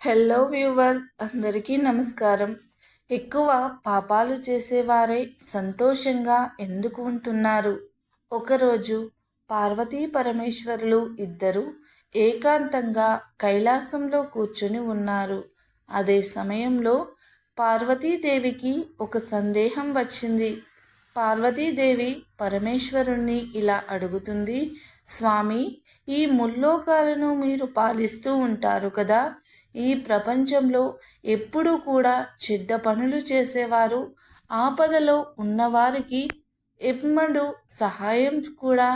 Hello viewers, అందరికీ నమస్కారం. ఎక్కువ పాపాలు చేసేవారే సంతోషంగా ఎందుకు ఉంటున్నారు? ఒకరోజు పార్వతీ పరమేశ్వరులు ఇద్దరు ఏకాంతంగా కైలాసంలో కూర్చుని ఉన్నారు. అదే సమయంలో పార్వతీదేవికి ఒక సందేహం వచ్చింది. పార్వతీదేవి పరమేశ్వరుణ్ణి ఇలా అడుగుతుంది, స్వామి, ఈ ముల్లోకాలను మీరు పాలిస్తూ ఉంటారు కదా, ఈ ప్రపంచంలో ఎప్పుడూ కూడా చెడ్డ పనులు చేసేవారు, ఆపదలో ఉన్నవారికి ఎమ్మడు సహాయం కూడా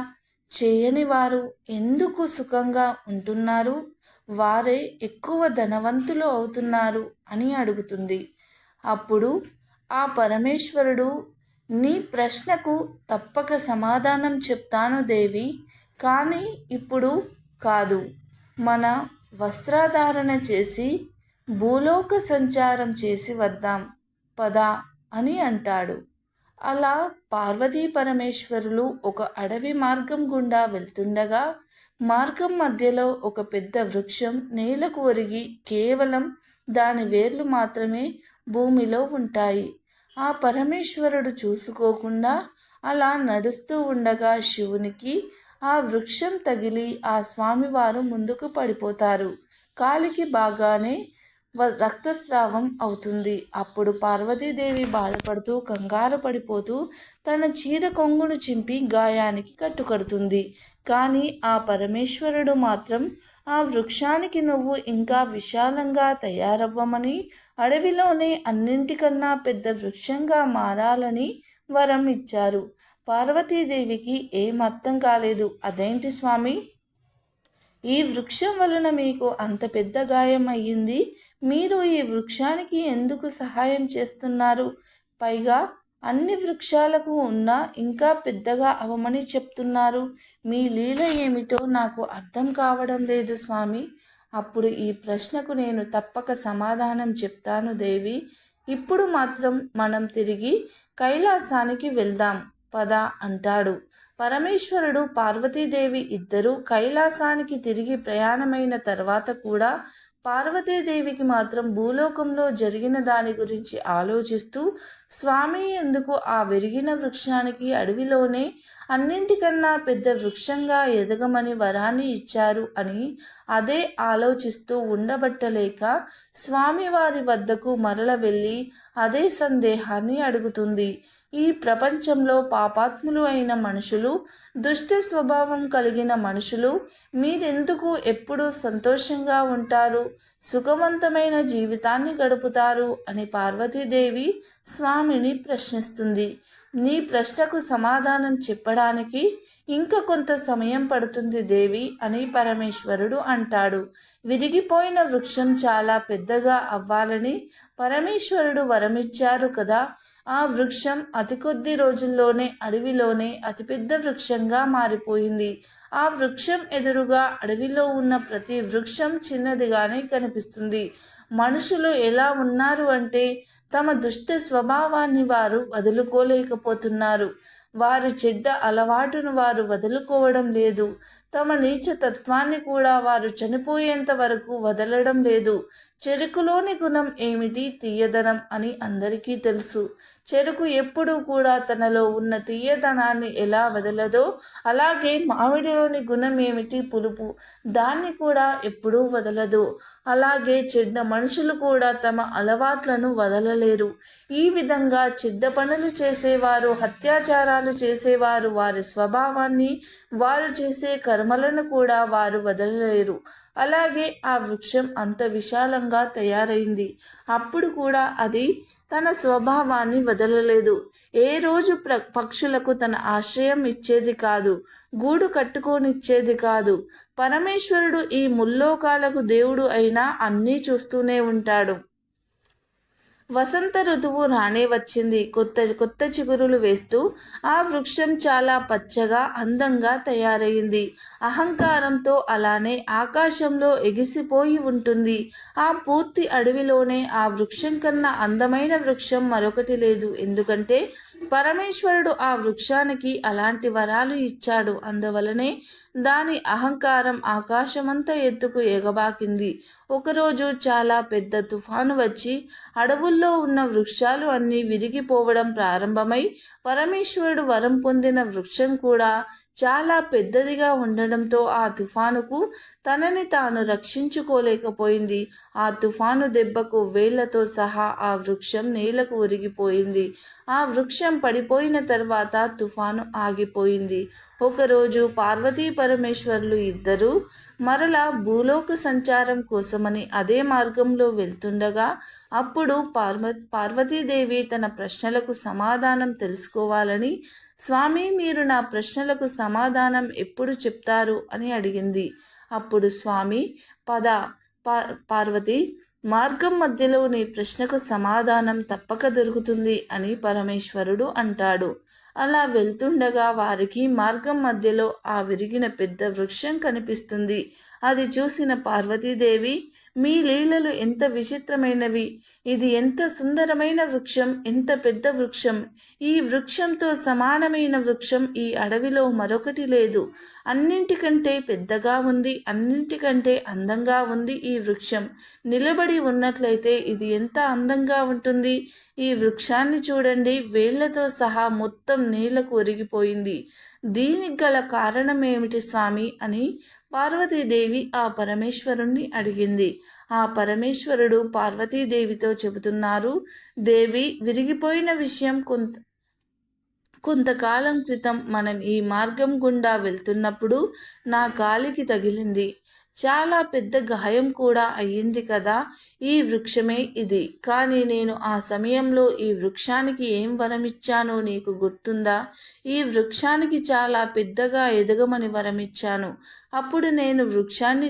చేయని వారు ఎందుకు సుఖంగా ఉంటున్నారు? వారే ఎక్కువ ధనవంతులు అవుతున్నారు అని అడుగుతుంది. అప్పుడు ఆ పరమేశ్వరుడు, నీ ప్రశ్నకు తప్పక సమాధానం చెప్తాను దేవి, కానీ ఇప్పుడు కాదు. మన వస్త్రధారణ చేసి భూలోక సంచారం చేసి వద్దాం పద అని అంటాడు. అలా పార్వతీ పరమేశ్వరులు ఒక అడవి మార్గం గుండా వెళ్తుండగా మార్గం మధ్యలో ఒక పెద్ద వృక్షం నేలకు ఒరిగి కేవలం దాని వేర్లు మాత్రమే భూమిలో ఉంటాయి. ఆ పరమేశ్వరుడు చూసుకోకుండా అలా నడుస్తూ ఉండగా శివునికి ఆ వృక్షం తగిలి ఆ స్వామివారు ముందుకు పడిపోతారు. కాలికి బాగానే రక్తస్రావం అవుతుంది. అప్పుడు పార్వతీదేవి బాధపడుతూ కంగారు పడిపోతూ తన చీర కొంగును చింపి గాయానికి కట్టుకడుతుంది. కానీ ఆ పరమేశ్వరుడు మాత్రం ఆ వృక్షానికి నువ్వు ఇంకా విశాలంగా తయారవ్వమని, అడవిలోనే అన్నింటికన్నా పెద్ద వృక్షంగా మారాలని వరం ఇచ్చారు. పార్వతీదేవికి ఏం అర్థం కాలేదు. అదేంటి స్వామి, ఈ వృక్షం వలన మీకు అంత పెద్ద గాయం అయ్యింది, మీరు ఈ వృక్షానికి ఎందుకు సహాయం చేస్తున్నారు? పైగా అన్ని వృక్షాలకు ఉన్నా ఇంకా పెద్దగా అవమని చెప్తున్నారు. మీ లీల ఏమిటో నాకు అర్థం కావడం లేదు స్వామి. అప్పుడు ఈ ప్రశ్నకు నేను తప్పక సమాధానం చెప్తాను దేవి. ఇప్పుడు మాత్రం మనం తిరిగి కైలాసానికి వెళ్దాం పద అంటాడు. పరమేశ్వరుడు పార్వతీదేవి ఇద్దరూ కైలాసానికి తిరిగి ప్రయాణమైన తర్వాత కూడా పార్వతీదేవికి మాత్రం భూలోకంలో జరిగిన దాని గురించి ఆలోచిస్తూ, స్వామి ఎందుకు ఆ విరిగిన వృక్షానికి అడవిలోనే అన్నింటికన్నా పెద్ద వృక్షంగా ఎదగమని వరాన్ని ఇచ్చారు అని అదే ఆలోచిస్తూ ఉండబట్టలేక స్వామివారి వద్దకు మరల వెళ్ళి అదే సందేహాన్ని అడుగుతుంది. ఈ ప్రపంచంలో పాపాత్ములు అయిన మనుషులు, దుష్ట స్వభావం కలిగిన మనుషులు మీరెందుకు ఎప్పుడూ సంతోషంగా ఉంటారు, సుఖవంతమైన జీవితాన్ని గడుపుతారు అని పార్వతీదేవి స్వామిని ప్రశ్నిస్తుంది. నీ ప్రశ్నకు సమాధానం చెప్పడానికి ఇంకా కొంత సమయం పడుతుంది దేవి అని పరమేశ్వరుడు అంటాడు. విరిగిపోయిన వృక్షం చాలా పెద్దగా అవ్వాలని పరమేశ్వరుడు వరమిచ్చారు కదా. ఆ వృక్షం అతి కొద్ది రోజుల్లోనే అడవిలోనే అతిపెద్ద వృక్షంగా మారిపోయింది. ఆ వృక్షం ఎదురుగా అడవిలో ఉన్న ప్రతి వృక్షం చిన్నదిగానే కనిపిస్తుంది. మనుషులు ఎలా ఉన్నారు అంటే తమ దుష్ట స్వభావాన్ని వారు వదులుకోలేకపోతున్నారు. వారి చెడ్డ అలవాటును వారు వదులుకోవడం లేదు. తమ నీచ తత్వాన్ని కూడా వారు చనిపోయేంత వరకు వదలడం లేదు. చెరుకులోని గుణం ఏమిటి? తీయదనం అని అందరికీ తెలుసు. చెరుకు ఎప్పుడూ కూడా తనలో ఉన్న తీయదనాన్ని ఎలా వదలదో, అలాగే మామిడిలోని గుణం ఏమిటి? పులుపు. దాన్ని కూడా ఎప్పుడూ వదలదు. అలాగే చెడ్డ మనుషులు కూడా తమ అలవాట్లను వదలలేరు. ఈ విధంగా చెడ్డ పనులు చేసేవారు, అత్యాచారాలు చేసేవారు వారి స్వభావాన్ని, వారు చేసే కర్మలను కూడా వారు వదలలేరు. అలాగే ఆ వృక్షం అంత విశాలంగా తయారైంది. అప్పుడు కూడా అది తన స్వభావాన్ని వదలలేదు. ఏ రోజు పక్షులకు తన ఆశ్రయం ఇచ్చేది కాదు, గూడు కట్టుకోనిచ్చేది కాదు. పరమేశ్వరుడు ఈ ముల్లోకాలకు దేవుడు అయినా అన్నీ చూస్తూనే ఉంటాడు. వసంత ఋతువు రానే వచ్చింది. కొత్త కొత్త చిగురులు వేస్తూ ఆ వృక్షం చాలా పచ్చగా అందంగా తయారైంది. అహంకారంతో అలానే ఆకాశంలో ఎగిసిపోయి ఉంటుంది. ఆ పూర్తి అడవిలోనే ఆ వృక్షం కన్నా అందమైన వృక్షం మరొకటి లేదు. ఎందుకంటే పరమేశ్వరుడు ఆ వృక్షానికి అలాంటి వరాలు ఇచ్చాడు. అందువలనే దాని అహంకారం ఆకాశమంతా ఎత్తుకు ఎగబాకింది. ఒకరోజు చాలా పెద్ద తుఫాను వచ్చి అడవుల్లో ఉన్న వృక్షాలు అన్నీ విరిగిపోవడం ప్రారంభమై పరమేశ్వరుడు వరం పొందిన వృక్షం కూడా చాలా పెద్దదిగా ఉండడంతో ఆ తుఫానుకు తనని తాను రక్షించుకోలేకపోయింది. ఆ తుఫాను దెబ్బకు వేళ్లతో సహా ఆ వృక్షం నేలకు ఒరిగిపోయింది. ఆ వృక్షం పడిపోయిన తర్వాత తుఫాను ఆగిపోయింది. ఒకరోజు పార్వతీ పరమేశ్వరులు ఇద్దరూ మరలా భూలోక సంచారం కోసమని అదే మార్గంలో వెళ్తుండగా అప్పుడు పార్వతీదేవి తన ప్రశ్నలకు సమాధానం తెలుసుకోవాలని, స్వామి మీరు నా ప్రశ్నలకు సమాధానం ఎప్పుడు చెప్తారు అని అడిగింది. అప్పుడు స్వామి పద పార్వతి, మార్గం మధ్యలో నీ ప్రశ్నకు సమాధానం తప్పక దొరుకుతుంది అని పరమేశ్వరుడు అంటాడు. అలా వెళ్తుండగా వారికి మార్గం మధ్యలో ఆ విరిగిన పెద్ద వృక్షం కనిపిస్తుంది. అది చూసిన పార్వతీదేవి, మీ లీలలు ఎంత విచిత్రమైనవి! ఇది ఎంత సుందరమైన వృక్షం, ఎంత పెద్ద వృక్షం! ఈ వృక్షంతో సమానమైన వృక్షం ఈ అడవిలో మరొకటి లేదు. అన్నింటికంటే పెద్దగా ఉంది, అన్నింటికంటే అందంగా ఉంది ఈ వృక్షం. నిలబడి ఉన్నట్లయితే ఇది ఎంత అందంగా ఉంటుంది! ఈ వృక్షాన్ని చూడండి, వేళ్లతో సహా మొత్తం నేలకు ఒరిగిపోయింది. దీనికి గల కారణమేమిటి స్వామి అని పార్వతీదేవి ఆ పరమేశ్వరుణ్ణి అడిగింది. ఆ పరమేశ్వరుడు పార్వతీదేవితో చెబుతున్నారు, దేవి, విరిగిపోయిన విషయం కొంతకాలం క్రితం మనం ఈ మార్గం గుండా వెళ్తున్నప్పుడు నా కాలికి తగిలింది. చాలా పెద్ద గాయం కూడా అయ్యింది కదా. ఈ వృక్షమే ఇది. కానీ నేను ఆ సమయంలో ఈ వృక్షానికి ఏం వరమిచ్చానో నీకు గుర్తుందా? ఈ వృక్షానికి చాలా పెద్దగా ఎదగమని వరమిచ్చాను. అప్పుడు నేను వృక్షాన్ని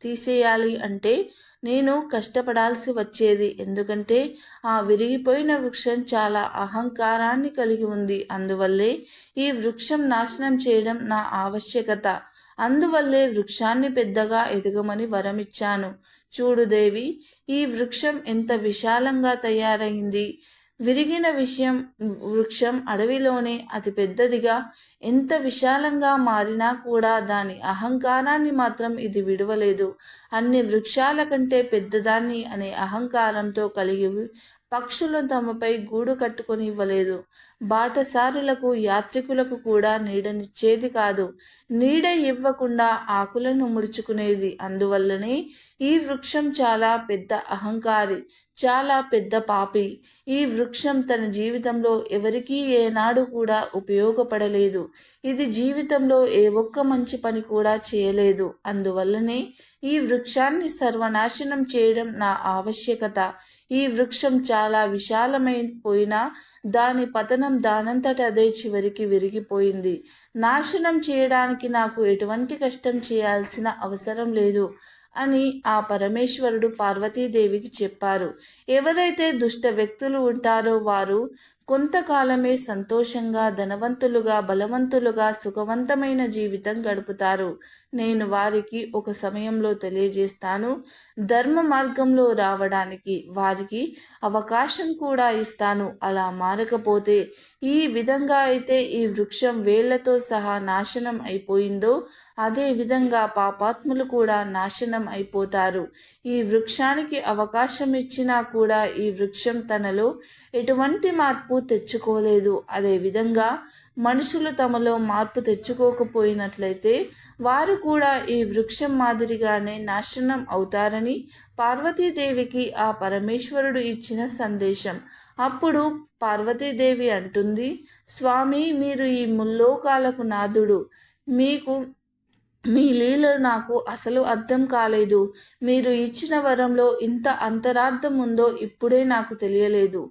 తీసేయాలి అంటే నేను కష్టపడాల్సి వచ్చేది. ఎందుకంటే ఆ విరిగిపోయిన వృక్షం చాలా అహంకారాన్ని కలిగి ఉంది. అందువల్లే ఈ వృక్షం నాశనం చేయడం నా ఆవశ్యకత. అందువల్లే వృక్షాన్ని పెద్దగా ఎదగమని వరమిచ్చాను. చూడు దేవి, ఈ వృక్షం ఎంత విశాలంగా తయారైంది. విరిగిన వృక్షం అడవిలోనే అతి పెద్దదిగా ఎంత విశాలంగా మారినా కూడా దాని అహంకారాన్ని మాత్రం ఇది విడవలేదు. అన్ని వృక్షాల కంటే పెద్దదాన్ని అనే అహంకారంతో కలిగి పక్షులు తమపై గూడు కట్టుకొని ఇవ్వలేదు. బాటసారులకు, యాత్రికులకు కూడా నీడనిచ్చేది కాదు. నీడ ఇవ్వకుండా ఆకులను ముడుచుకునేది. అందువల్లనే ఈ వృక్షం చాలా పెద్ద అహంకారి, చాలా పెద్ద పాపి. ఈ వృక్షం తన జీవితంలో ఎవరికీ ఏనాడు కూడా ఉపయోగపడలేదు. ఇది జీవితంలో ఏ ఒక్క మంచి పని కూడా చేయలేదు. అందువల్లనే ఈ వృక్షాన్ని సర్వనాశనం చేయడం నా ఆవశ్యకత. ఈ వృక్షం చాలా విశాలమైపోయినా దాని పతనం దానంతట అదే చివరికి విరిగిపోయింది. నాశనం చేయడానికి నాకు ఎటువంటి కష్టం చేయాల్సిన అవసరం లేదు అని ఆ పరమేశ్వరుడు పార్వతీదేవికి చెప్పారు. ఎవరైతే దుష్ట వ్యక్తులు ఉంటారో వారు కొంతకాలమే సంతోషంగా, ధనవంతులుగా, బలవంతులుగా, సుఖవంతమైన జీవితం గడుపుతారు. నేను వారికి ఒక సమయంలో తెలియజేస్తాను. ధర్మ మార్గంలో రావడానికి వారికి అవకాశం కూడా ఇస్తాను. అలా మారకపోతే ఈ విధంగా అయితే ఈ వృక్షం వేళ్లతో సహా నాశనం అయిపోయిందో అదే విధంగా పాపాత్ములు కూడా నాశనం అయిపోతారు. ఈ వృక్షానికి అవకాశం ఇచ్చినా కూడా ఈ వృక్షం తనలో ఎటువంటి మార్పు తెచ్చుకోలేదు. అదేవిధంగా మనుషులు తమలో మార్పు తెచ్చుకోకపోయినట్లయితే వారు కూడా ఈ వృక్షం మాదిరిగానే నాశనం అవుతారని పార్వతీదేవికి ఆ పరమేశ్వరుడు ఇచ్చిన సందేశం. అప్పుడు పార్వతీదేవి అంటుంది, స్వామి, మీరు ఈ ముల్లోకాలకు నాథుడు. మీ లీలలు నాకు అసలు అర్థం కాలేదు. మీరు ఇచ్చిన వరంలో ఇంత అంతరార్థం ఉందో ఇప్పుడే నాకు తెలియలేదు.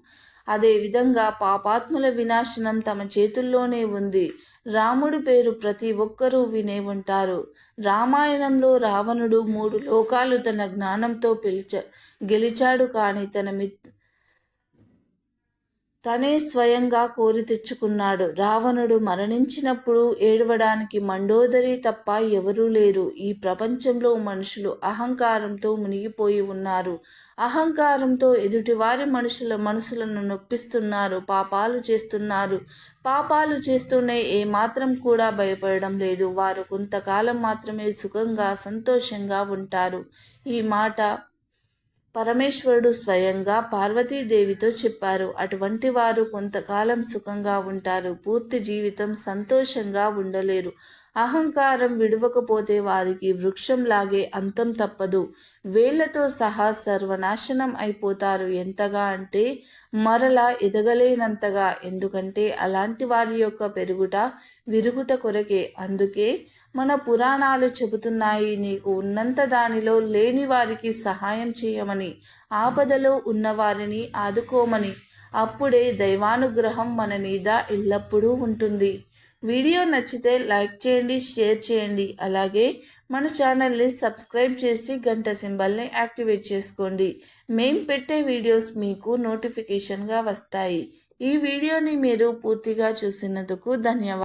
అదేవిధంగా పాపాత్ముల వినాశనం తమ చేతుల్లోనే ఉంది. రాముడు పేరు ప్రతి ఒక్కరూ వినే ఉంటారు. రామాయణంలో రావణుడు 3 లోకాలు తన జ్ఞానంతో గెలిచాడు. కానీ తనే స్వయంగా కోరి తెచ్చుకున్నాడు. రావణుడు మరణించినప్పుడు ఏడవడానికి మండోదరి తప్ప ఎవరూ లేరు. ఈ ప్రపంచంలో మనుషులు అహంకారంతో మునిగిపోయి ఉన్నారు. అహంకారంతో ఎదుటివారి మనసులను నొప్పిస్తున్నారు, పాపాలు చేస్తున్నారు. పాపాలు చేస్తూనే ఏమాత్రం కూడా భయపడడం లేదు. వారు కొంతకాలం మాత్రమే సుఖంగా సంతోషంగా ఉంటారు. ఈ మాట పరమేశ్వరుడు స్వయంగా పార్వతీదేవితో చెప్పారు. అటువంటి వారు కొంతకాలం సుఖంగా ఉంటారు, పూర్తి జీవితం సంతోషంగా ఉండలేరు. అహంకారం విడవకపోతే వారికి వృక్షంలాగే అంతం తప్పదు. వేళ్లతో సహా సర్వనాశనం అయిపోతారు. ఎంతగా అంటే మరలా ఎదగలేనంతగా. ఎందుకంటే అలాంటి వారి యొక్క పెరుగుట విరుగుట కొరకే. అందుకే మన పురాణాలు చెబుతున్నాయి, నీకు ఉన్నంత దానిలో లేని వారికి సహాయం చేయమని, ఆపదలో ఉన్నవారిని ఆదుకోమని. అప్పుడే దైవానుగ్రహం మన మీద ఎల్లప్పుడూ ఉంటుంది. వీడియో నచ్చితే లైక్ చేయండి, షేర్ చేయండి. అలాగే మన ఛానల్ని సబ్స్క్రైబ్ చేసి గంట సింబల్ని యాక్టివేట్ చేసుకోండి. మేం పెట్టే వీడియోస్ మీకు నోటిఫికేషన్గా వస్తాయి. ఈ వీడియోని మీరు పూర్తిగా చూసినందుకు ధన్యవాదాలు.